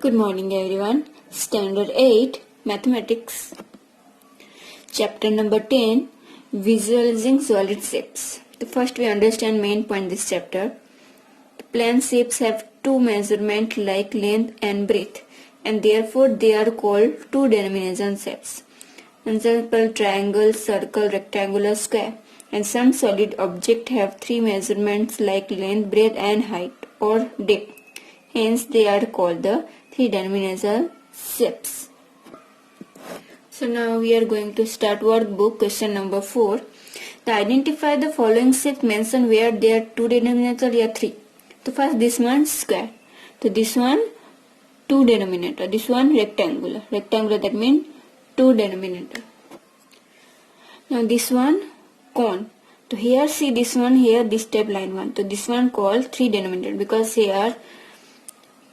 Good morning everyone. Standard 8 Mathematics. Chapter number 10 Visualizing solid shapes. First we understand main point this chapter. The plane shapes have two measurements like length and breadth and therefore they are called two denomination shapes. Example triangle, circle, rectangular, square. And some solid objects have three measurements like length, breadth and height or depth. Hence they are called the three-dimensional shapes. So now we are going to start workbook question number 4. Identify the following shapes mentioned where there are two denominator or three. So first this one square. So this one two denominator. This one rectangular. Rectangular that means two denominator. Now this one cone. So here see this one here this type line one. So this one called three denominator because here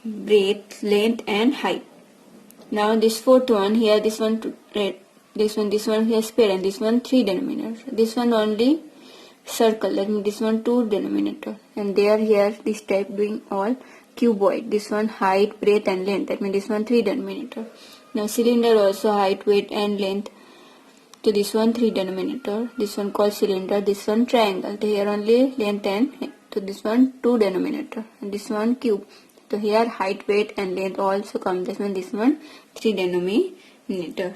breadth, length and height. Now this fourth one here this one this one here square and this one three denominator. This one only circle that means this one two denominator and there here this type doing all cuboid. This one height, breadth and length that means this one three denominator. Now cylinder also height, weight and length. So this one three denominator. This one called cylinder. This one triangle. So here only length and height. So this one two denominator and this one cube. So here height, weight and length also come. This one three denominator.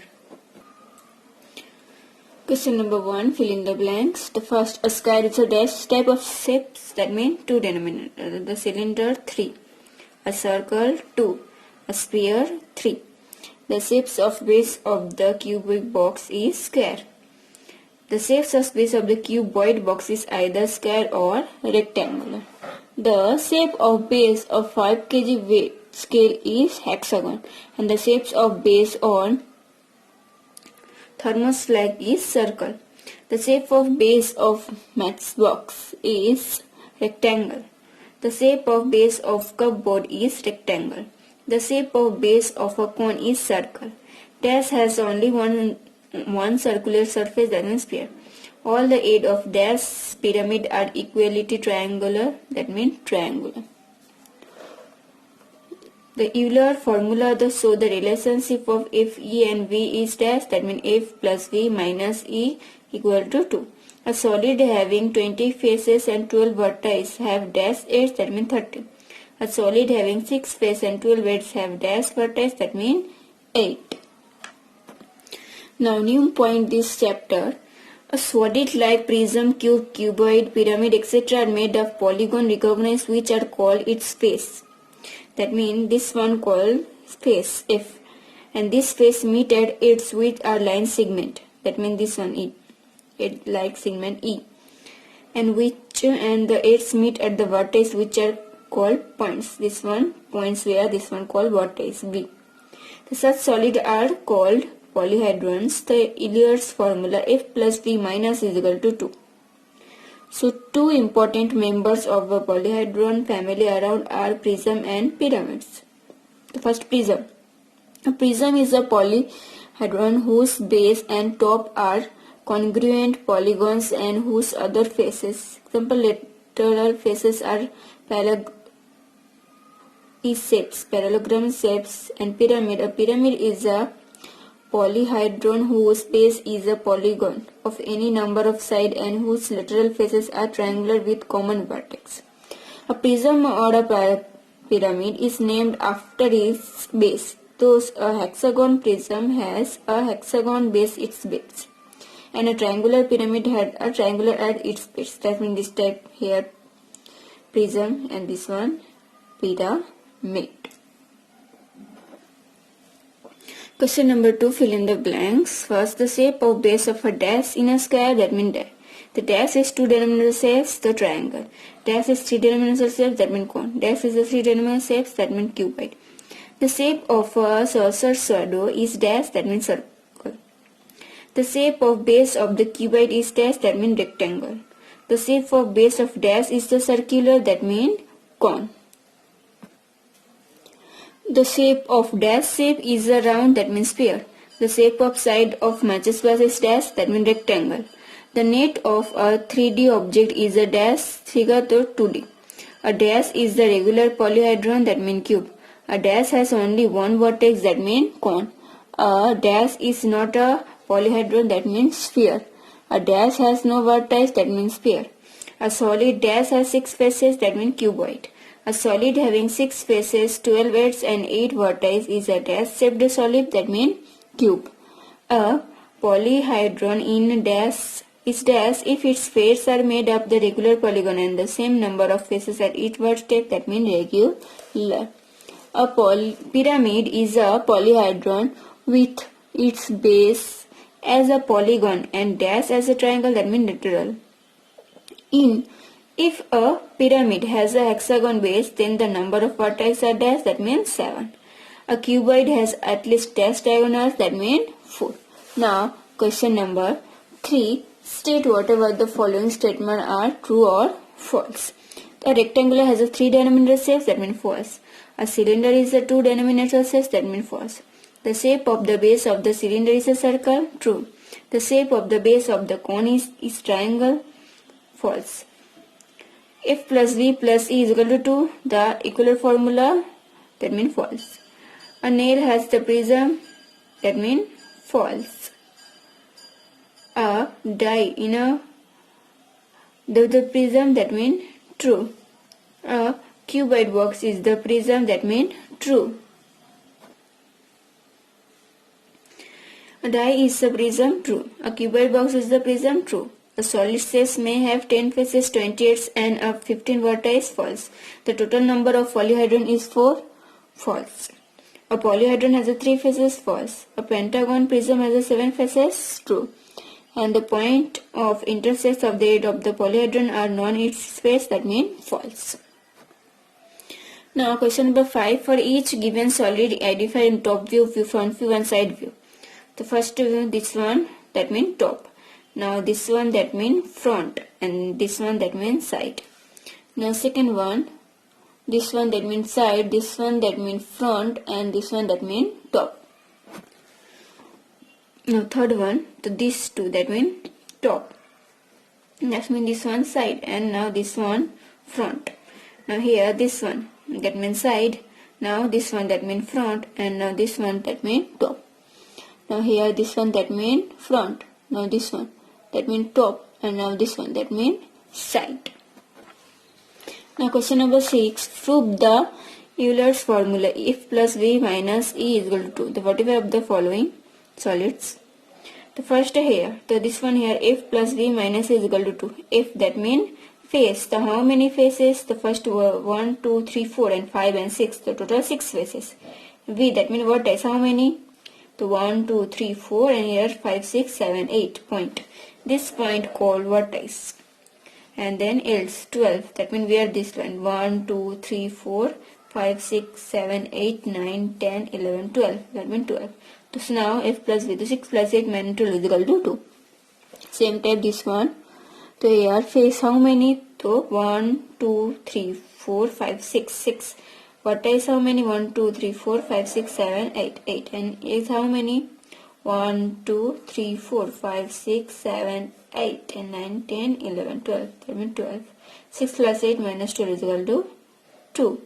Question number 1. Fill in the blanks. The first, a square is a dash type of shapes that means two denominator. The cylinder 3. A circle 2. A sphere 3. The shapes of base of the cubic box is square. The shapes of base of the cuboid box is either square or rectangular. The shape of base of 5 kg weight scale is hexagon and the shapes of base on thermos flag is circle. The shape of base of matchbox is rectangle. The shape of base of cupboard is rectangle. The shape of base of a cone is circle. Dash has only one circular surface that means sphere. All the edges of dash pyramid are equally triangular that means triangular. The Euler formula show the relationship of if E and V is dash that means F plus V minus E equal to 2. A solid having 20 faces and 12 vertices have dash edge that means 30. A solid having 6 faces and 12 edges have dash vertex that means 8. Now new point this chapter. A solid like prism, cube, cuboid, pyramid etc. are made of polygon recognized which are called its face. That means this one called face F and this face meet at its width are line segment. That means this one E. It like segment E. And the edges meet at the vertex which are called points. This one points where this one called vertex B. The such solid are called polyhedrons. The Euler's formula F plus V minus is equal to 2. So two important members of the polyhedron family around are prism and pyramids. The first prism. A prism is a polyhedron whose base and top are congruent polygons and whose other faces, example lateral faces are parallelogram shapes and pyramid. A pyramid is a polyhedron whose base is a polygon of any number of sides and whose lateral faces are triangular with common vertex. A prism or a pyramid is named after its base. Thus, a hexagon prism has a hexagon base its base, and a triangular pyramid had a triangular at its base. That means this type here prism and this one pyramid. Question number 2. Fill in the blanks. First, the shape of base of a dash in a square that means dash. The dash is two dimensional shapes, the triangle. Dash is three dimensional shapes that means cone. Dash is the three dimensional shapes that means cuboid. The shape of a saucer shadow is dash that means circle. The shape of base of the cuboid is dash that means rectangle. The shape of base of dash is the circular that means cone. The shape of dash shape is a round that means sphere. The shape of side of matchbox is dash that means rectangle. The net of a 3D object is a dash figure to 2D. A dash is the regular polyhedron that means cube. A dash has only one vertex, that means cone. A dash is not a polyhedron, that means sphere. A dash has no vertex, that means sphere. A solid dash has 6 faces, that means cuboid. A solid having 6 faces, 12 edges and 8 vertices is a dash-shaped solid, that means cube. A polyhedron in dash is dash if its faces are made up the regular polygon and the same number of faces at each vertex, that means regular. A pyramid is a polyhedron with its base as a polygon and dash as a triangle, that means literal. If a pyramid has a hexagon base, then the number of vertices are dash, that means 7. A cuboid has at least dash diagonals, that means 4. Now, question number 3. State whatever the following statements are true or false. A rectangular has a 3-denominator shape, that means false. A cylinder is a 2-denominator shape, that means false. The shape of the base of the cylinder is a circle, true. The shape of the base of the cone is triangle, false. F plus V plus E is equal to 2, the equivalent formula, that means false. A nail has the prism, that means false. A die in the prism, that means true. A cuboid box is the prism, that means true. A die is the prism, true. A cuboid box is the prism, true. A solid shape may have 10 faces, 20 edges and 15 vertices, false. The total number of polyhedron is 4, false. A polyhedron has 3 faces, false. A pentagon prism has 7 faces, true. And the point of intersects of the edge of the polyhedron are known its space, that means false. Now question number 5. For each given solid, identify in top view, front view and side view. The first view, this one, that means top. Now this one, that means front, and this one, that means side. Now second one, this one, that means side, this one, that means front, and this one, that means top. Now third one, so these two, that means top. That means this one side, and now this one front. Now here this one, that means side. Now this one, that means front, and now this one, that means top. Now here this one, that means front. Now this one, that means top, and now this one, that means side. Now question number 6. Prove the Euler's formula. F plus V minus E is equal to 2. The whatever of the following solids. The first here, so this one here, F plus V minus E is equal to 2. F, that means face. So how many faces? The first were 1, 2, 3, 4 and 5 and 6. The total 6 faces. V, that means vertex. How many? So 1, 2, 3, 4 and here 5, 6, 7, 8 point. This point called vertex. And then else 12. That means where this line? 1, 2, 3, 4, 5, 6, 7, 8, 9, 10, 11, 12. That means 12. So now F plus V, 6 plus 8 minus 12 is equal to 2. Same type this one. So here face how many? So 1, 2, 3, 4, 5, 6, 6. Vertex how many? 1, 2, 3, 4, 5, 6, 7, 8, 8. And is how many? 1, 2, 3, 4, 5, 6, 7, 8 and 9, 10, 11, 12. That means 12. 6 plus 8 minus 12 is equal to 2.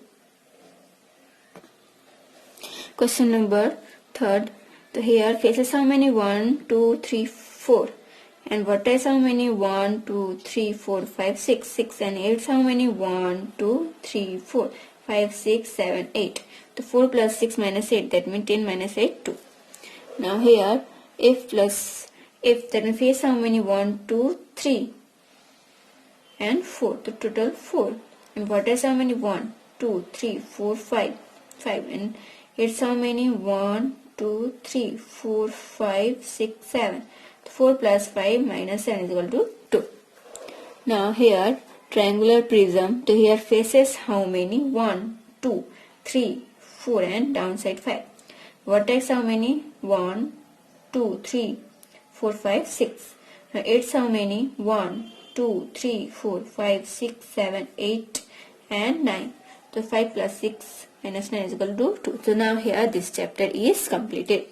Question number 3rd. So here faces how many? 1, 2, 3, 4. And vertex how many? 1, 2, 3, 4, 5, 6. 6 and 8 how many? 1, 2, 3, 4, 5, 6, 7, 8. So 4 plus 6 minus 8. That means 10 minus 8, 2. Now here F plus F, that means face how many? 1, 2, 3 and 4. The total 4. And vertex how many? 1, 2, 3, 4, 5. 5 and it's how many? 1, 2, 3, 4, 5, 6, 7. 4 plus 5 minus 7 is equal to 2. Now here triangular prism. So here faces how many? 1, 2, 3, 4 and downside 5. Vertex how many? 1, 2, 3, 4, 5, 6. Now it's how many? 1, 2, 3, 4, 5, 6, 7, 8 and 9. So 5 plus 6 minus 9 is equal to 2. So now here this chapter is completed.